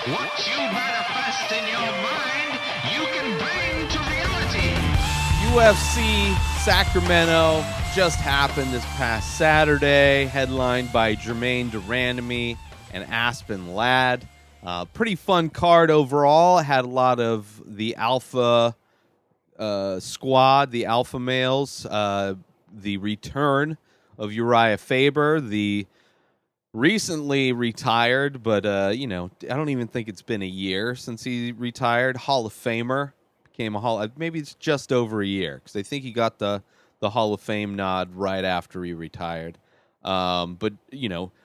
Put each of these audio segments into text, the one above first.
What you manifest in your mind, you can bring to reality. UFC Sacramento just happened this past Saturday, headlined by Jermaine Randamie and Aspen Ladd. Pretty fun card overall. Had a lot of the alpha squad, the alpha males, the return of Uriah Faber, the recently retired, but I don't even think it's been a year since he retired. Hall of Famer, became a Hall. Maybe it's just over a year because I think he got the Hall of Fame nod right after he retired. But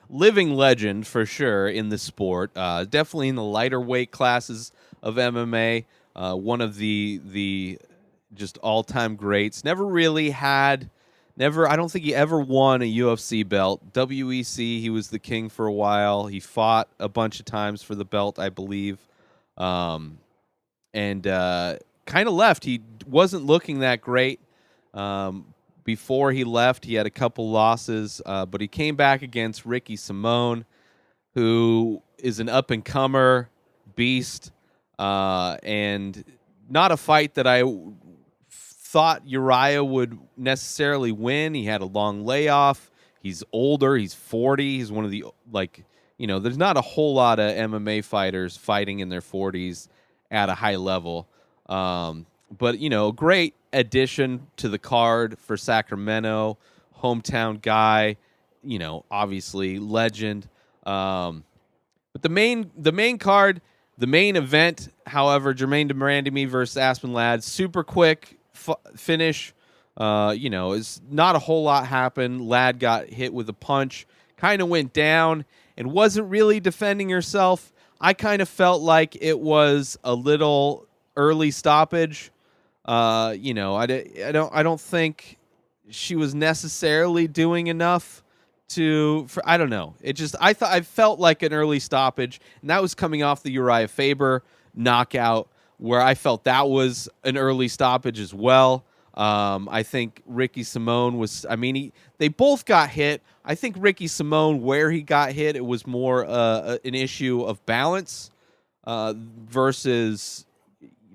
living legend for sure in the sport. Definitely in the lighter weight classes of MMA. One of the just all time greats. I don't think he ever won a UFC belt. WEC, he was the king for a while. He fought a bunch of times for the belt, I believe. And kind of left. He wasn't looking that great. Before he left, he had a couple losses, but he came back against Ricky Simone, who is an up-and-comer beast, and not a fight that I thought Uriah would necessarily win. He had a long layoff. He's older. He's 40. He's one of the, there's not a whole lot of MMA fighters fighting in their 40s at a high level. But, great addition to the card for Sacramento. Hometown guy, obviously legend. But the main card, the main event, however, Jermaine Randamie versus Aspen Ladd, super quick finish. Is not a whole lot happened. Ladd got hit with a punch, kind of went down, and wasn't really defending herself. I kind of felt like it was a little early stoppage. I don't think she was necessarily doing enough I don't know. I felt like an early stoppage, and that was coming off the Uriah Faber knockout, where I felt that was an early stoppage as well. I think Ricky Simone was, they both got hit. I think Ricky Simone, where he got hit, it was more an issue of balance versus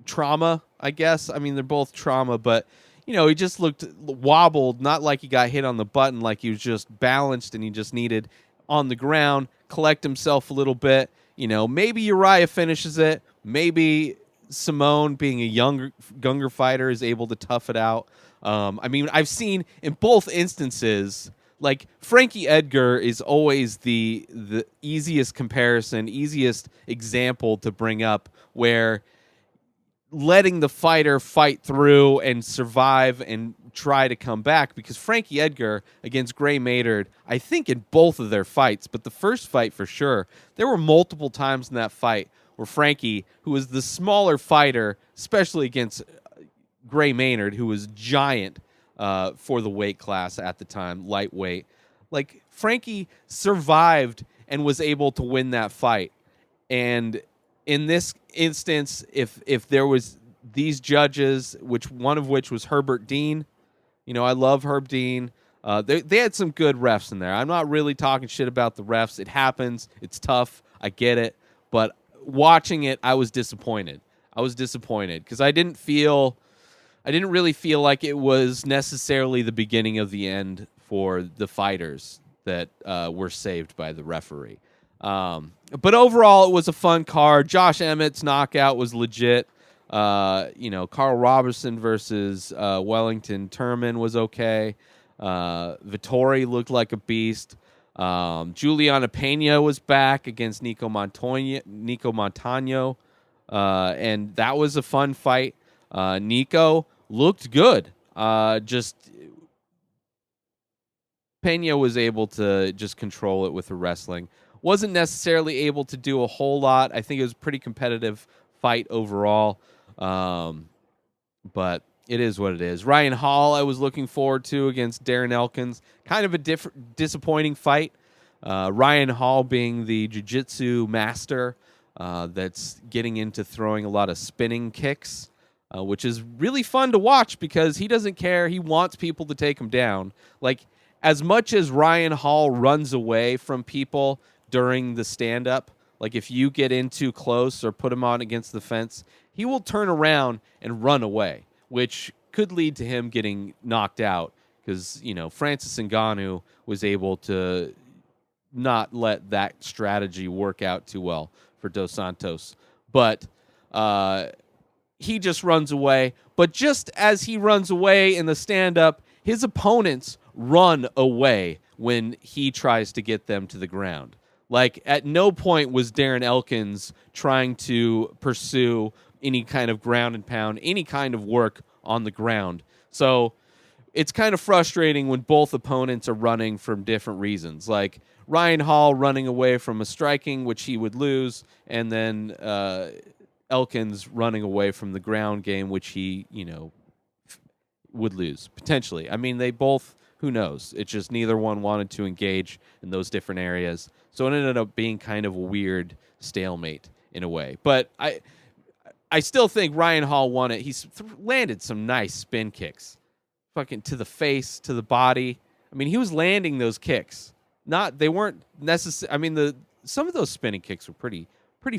trauma, I guess. They're both trauma, but, he just looked wobbled, not like he got hit on the button, like he was just balanced and he just needed on the ground, collect himself a little bit. Maybe Uriah finishes it. Maybe Simone, being a younger fighter, is able to tough it out. I've seen in both instances, like Frankie Edgar is always the easiest comparison, easiest example to bring up, where letting the fighter fight through and survive and try to come back, because Frankie Edgar against Gray Maynard, I think in both of their fights, but the first fight for sure, there were multiple times in that fight where Frankie, who was the smaller fighter, especially against Gray Maynard, who was giant for the weight class at the time, lightweight, like Frankie survived and was able to win that fight. And in this instance, if there was these judges, one of which was Herbert Dean, I love Herb Dean. They had some good refs in there. I'm not really talking shit about the refs. It happens. It's tough. I get it. But watching it, I was disappointed. Because I didn't really feel like it was necessarily the beginning of the end for the fighters that were saved by the referee. But overall, it was a fun card. Josh Emmett's knockout was legit. Carl Robertson versus Wellington Turman was okay. Vittori looked like a beast. Juliana Pena was back against Nico Montano, and that was a fun fight. Nico looked good. Just Pena was able to just control it with the wrestling. Wasn't necessarily able to do a whole lot. I think it was a pretty competitive fight overall. But it is what it is. Ryan Hall, I was looking forward to against Darren Elkins. Kind of a disappointing fight. Ryan Hall being the jiu-jitsu master that's getting into throwing a lot of spinning kicks, which is really fun to watch because he doesn't care. He wants people to take him down. Like, as much as Ryan Hall runs away from people during the stand-up, Like if you get in too close or put him on against the fence, he will turn around and run away, which could lead to him getting knocked out because, Francis Ngannou was able to not let that strategy work out too well for Dos Santos. But he just runs away. But just as he runs away in the stand-up, his opponents run away when he tries to get them to the ground. Like, at no point was Darren Elkins trying to pursue any kind of ground and pound, any kind of work on the ground. So it's kind of frustrating when both opponents are running from different reasons. Like Ryan Hall running away from a striking, which he would lose, and then Elkins running away from the ground game, which he, would lose, potentially. I mean, they both, who knows? It's just neither one wanted to engage in those different areas. So it ended up being kind of a weird stalemate in a way. But I still think Ryan Hall won it. He's landed some nice spin kicks. Fucking to the face, to the body. I mean, he was landing those kicks. They weren't necessary. I mean, some of those spinning kicks were pretty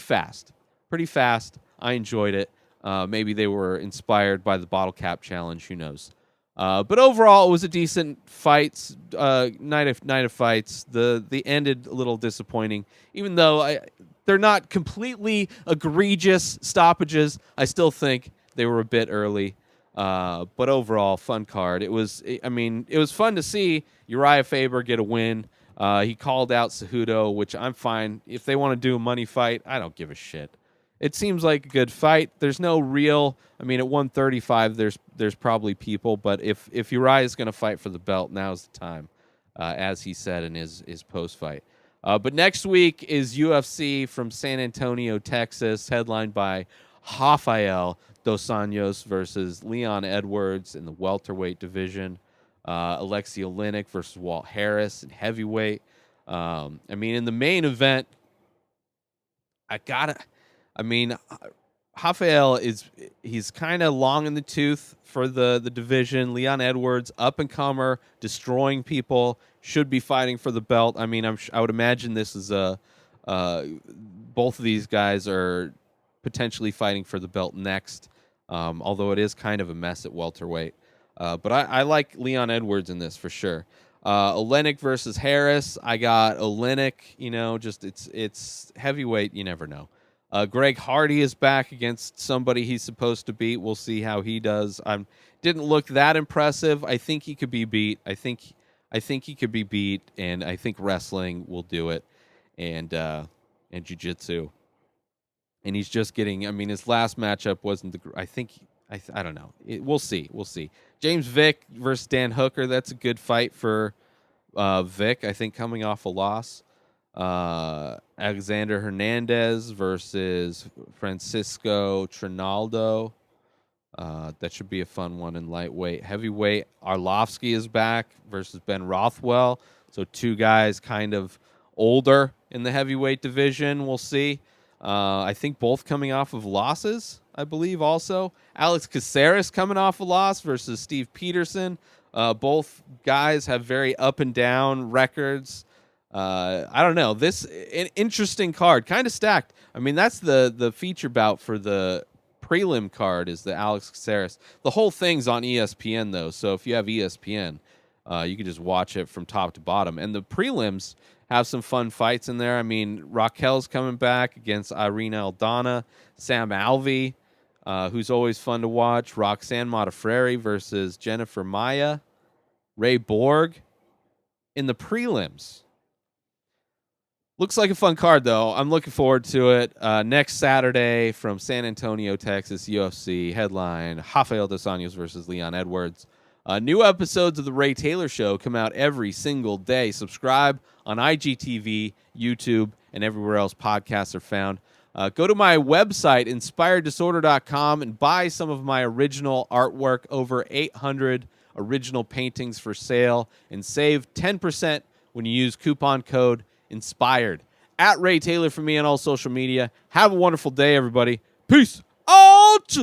fast. Pretty fast. I enjoyed it. Maybe they were inspired by the bottle cap challenge. Who knows? But overall, it was a decent fight. Night of fights. The ended a little disappointing, even though they're not completely egregious stoppages. I still think they were a bit early. But overall, fun card. It was fun to see Uriah Faber get a win. He called out Cejudo, which I'm fine. If they want to do a money fight, I don't give a shit. It seems like a good fight. There's no real. I mean, at 135, there's probably people, but if Uriah is going to fight for the belt, now's the time, as he said in his post fight. But next week is UFC from San Antonio, Texas, headlined by Rafael Dos Anjos versus Leon Edwards in the welterweight division. Alexei Oleinik versus Walt Harris in heavyweight. In the main event, Rafael he's kind of long in the tooth for the division. Leon Edwards, up and comer, destroying people, should be fighting for the belt. I mean, I would imagine this is both of these guys are potentially fighting for the belt next. Although it is kind of a mess at welterweight. But I like Leon Edwards in this for sure. Oleinik versus Harris. I got Oleinik, it's heavyweight. You never know. Greg Hardy is back against somebody he's supposed to beat. We'll see how he does. Didn't look that impressive. I think he could be beat. I think he could be beat, and I think wrestling will do it, and jiu-jitsu. And he's just getting. His last matchup wasn't I don't know. We'll see. James Vick versus Dan Hooker. That's a good fight for Vick. I think coming off a loss. Alexander Hernandez versus Francisco Trinaldo. That should be a fun one in lightweight. Heavyweight, Arlovsky is back versus Ben Rothwell. So two guys kind of older in the heavyweight division. We'll see. I think both coming off of losses, I believe also. Alex Caceres coming off a loss versus Steve Peterson. Both guys have very up and down records. I don't know. This an interesting card, kind of stacked. That's the feature bout for the prelim card is the Alex Caceres. The whole thing's on ESPN though, so if you have ESPN, you can just watch it from top to bottom. And the prelims have some fun fights in there. Raquel's coming back against Irina Aldana. Sam Alvey, who's always fun to watch. Roxanne Modafferi versus Jennifer Maia. Ray Borg in the prelims. Looks like a fun card, though. I'm looking forward to it. Next Saturday from San Antonio, Texas, UFC headline, Rafael Dos Anjos versus Leon Edwards. New episodes of The Ray Taylor Show come out every single day. Subscribe on IGTV, YouTube, and everywhere else podcasts are found. Go to my website, inspireddisorder.com, and buy some of my original artwork, over 800 original paintings for sale, and save 10% when you use coupon code INSPIRED. At Ray Taylor for me on all social media. Have a wonderful day, everybody. Peace out!